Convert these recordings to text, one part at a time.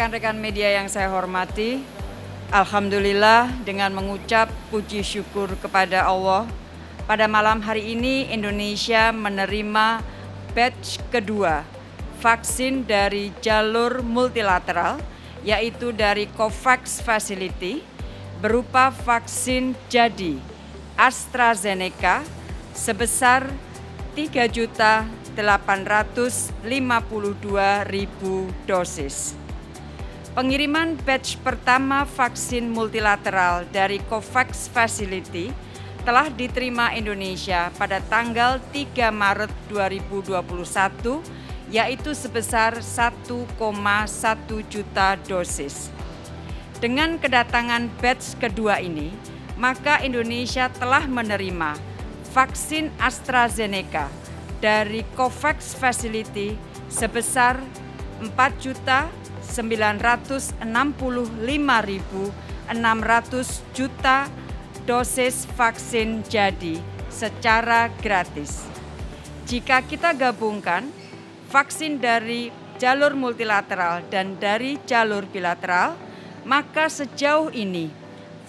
Rekan-rekan media yang saya hormati, alhamdulillah dengan mengucap puji syukur kepada Allah, pada malam hari ini Indonesia menerima batch kedua vaksin dari jalur multilateral, yaitu dari COVAX Facility, berupa vaksin jadi AstraZeneca sebesar 3.852.000 dosis. Pengiriman batch pertama vaksin multilateral dari COVAX Facility telah diterima Indonesia pada tanggal 3 Maret 2021, yaitu sebesar 1,1 juta dosis. Dengan kedatangan batch kedua ini, maka Indonesia telah menerima vaksin AstraZeneca dari COVAX Facility sebesar 4.965.600 juta dosis vaksin jadi secara gratis. Jika kita gabungkan vaksin dari jalur multilateral dan dari jalur bilateral, maka sejauh ini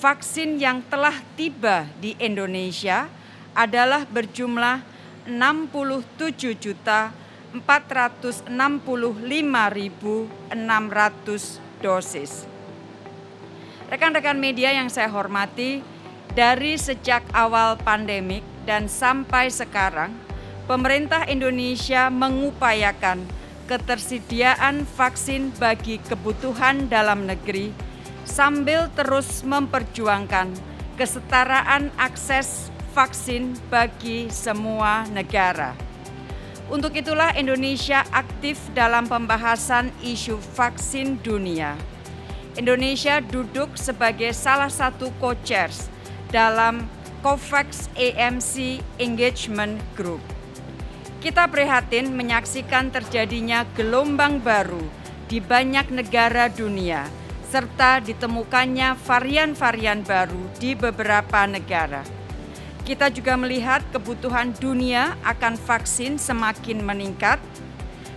vaksin yang telah tiba di Indonesia adalah berjumlah 67.465.600 dosis. Rekan-rekan media yang saya hormati, dari sejak awal pandemik dan sampai sekarang, pemerintah Indonesia mengupayakan ketersediaan vaksin bagi kebutuhan dalam negeri sambil terus memperjuangkan kesetaraan akses vaksin bagi semua negara. Untuk itulah Indonesia aktif dalam pembahasan isu vaksin dunia. Indonesia duduk sebagai salah satu co-chairs dalam COVAX AMC Engagement Group. Kita prihatin menyaksikan terjadinya gelombang baru di banyak negara dunia, serta ditemukannya varian-varian baru di beberapa negara. Kita juga melihat kebutuhan dunia akan vaksin semakin meningkat,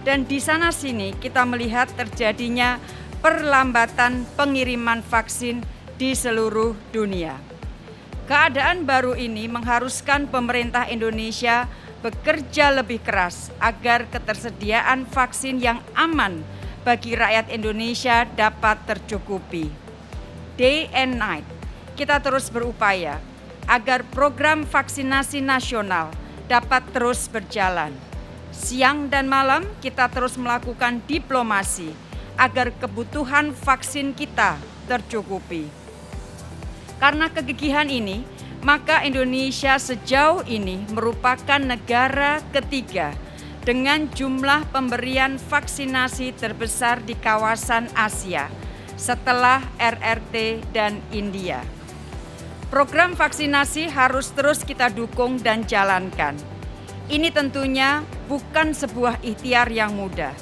dan di sana-sini kita melihat terjadinya perlambatan pengiriman vaksin di seluruh dunia. Keadaan baru ini mengharuskan pemerintah Indonesia bekerja lebih keras agar ketersediaan vaksin yang aman bagi rakyat Indonesia dapat tercukupi. Day and night, kita terus berupaya agar program vaksinasi nasional dapat terus berjalan. Siang dan malam kita terus melakukan diplomasi agar kebutuhan vaksin kita tercukupi. Karena kegigihan ini, maka Indonesia sejauh ini merupakan negara ketiga dengan jumlah pemberian vaksinasi terbesar di kawasan Asia setelah RRT dan India. Program vaksinasi harus terus kita dukung dan jalankan. Ini tentunya bukan sebuah ikhtiar yang mudah,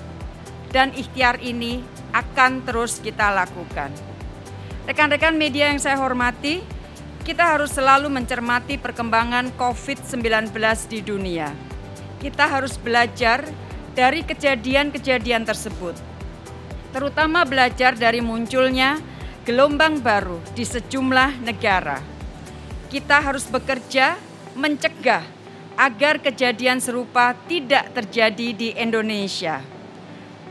dan ikhtiar ini akan terus kita lakukan. Rekan-rekan media yang saya hormati, kita harus selalu mencermati perkembangan COVID-19 di dunia. Kita harus belajar dari kejadian-kejadian tersebut, terutama belajar dari munculnya gelombang baru di sejumlah negara. Kita harus bekerja mencegah agar kejadian serupa tidak terjadi di Indonesia.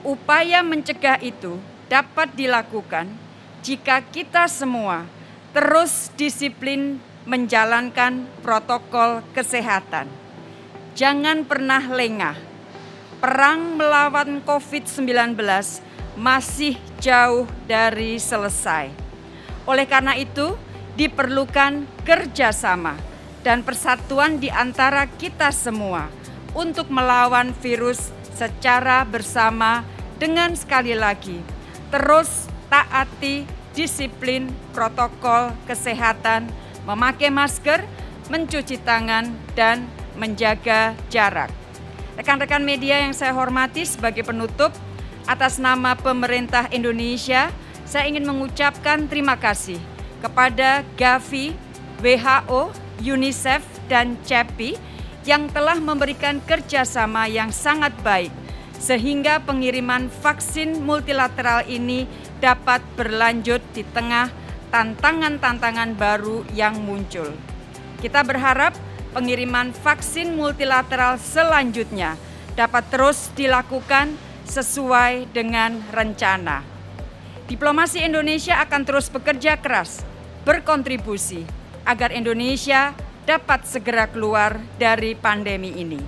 Upaya mencegah itu dapat dilakukan jika kita semua terus disiplin menjalankan protokol kesehatan. Jangan pernah lengah. Perang melawan COVID-19 masih jauh dari selesai. Oleh karena itu, diperlukan kerjasama dan persatuan di antara kita semua untuk melawan virus secara bersama dengan sekali lagi terus taati disiplin protokol kesehatan, memakai masker, mencuci tangan, dan menjaga jarak. Rekan-rekan media yang saya hormati, sebagai penutup, atas nama pemerintah Indonesia, saya ingin mengucapkan terima kasih kepada Gavi, WHO, UNICEF, dan CEPI yang telah memberikan kerjasama yang sangat baik sehingga pengiriman vaksin multilateral ini dapat berlanjut di tengah tantangan-tantangan baru yang muncul. Kita berharap pengiriman vaksin multilateral selanjutnya dapat terus dilakukan sesuai dengan rencana. Diplomasi Indonesia akan terus bekerja keras, berkontribusi agar Indonesia dapat segera keluar dari pandemi ini.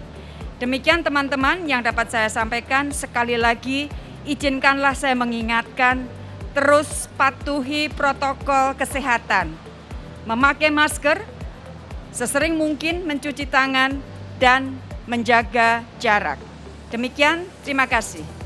Demikian teman-teman yang dapat saya sampaikan. Sekali lagi, izinkanlah saya mengingatkan, terus patuhi protokol kesehatan, memakai masker, sesering mungkin mencuci tangan, dan menjaga jarak. Demikian, terima kasih.